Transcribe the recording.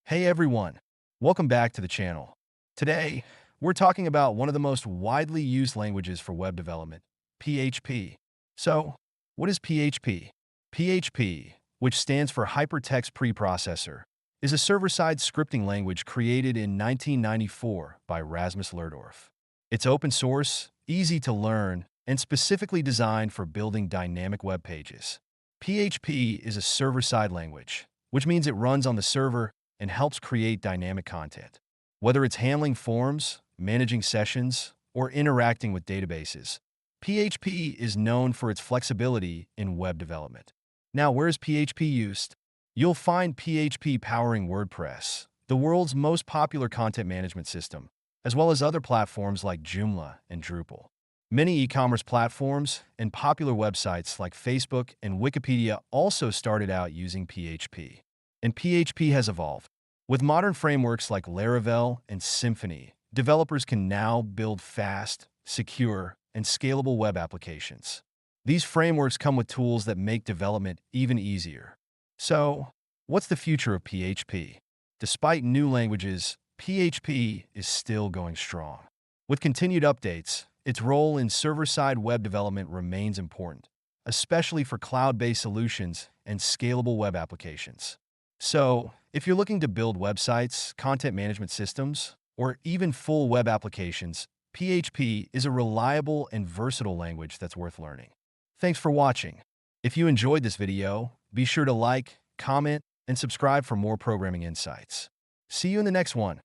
Hey everyone, welcome back to the channel. Today, we're talking about one of the most widely used languages for web development, PHP. So, what is PHP? PHP, which stands for Hypertext Preprocessor, is a server-side scripting language created in 1994 by Rasmus Lerdorf. It's open source, easy to learn, and specifically designed for building dynamic web pages. PHP is a server-side language, which means it runs on the server and helps create dynamic content. Whether it's handling forms, managing sessions, or interacting with databases, PHP is known for its flexibility in web development. Now, where is PHP used? You'll find PHP powering WordPress, the world's most popular content management system, as well as other platforms like Joomla and Drupal. Many e-commerce platforms and popular websites like Facebook and Wikipedia also started out using PHP. And PHP has evolved. With modern frameworks like Laravel and Symfony, developers can now build fast, secure, and scalable web applications. These frameworks come with tools that make development even easier. So, what's the future of PHP? Despite new languages, PHP is still going strong. With continued updates, its role in server-side web development remains important, especially for cloud-based solutions and scalable web applications. So, if you're looking to build websites, content management systems, or even full web applications, PHP is a reliable and versatile language that's worth learning. Thanks for watching. If you enjoyed this video, be sure to like, comment, and subscribe for more programming insights. See you in the next one.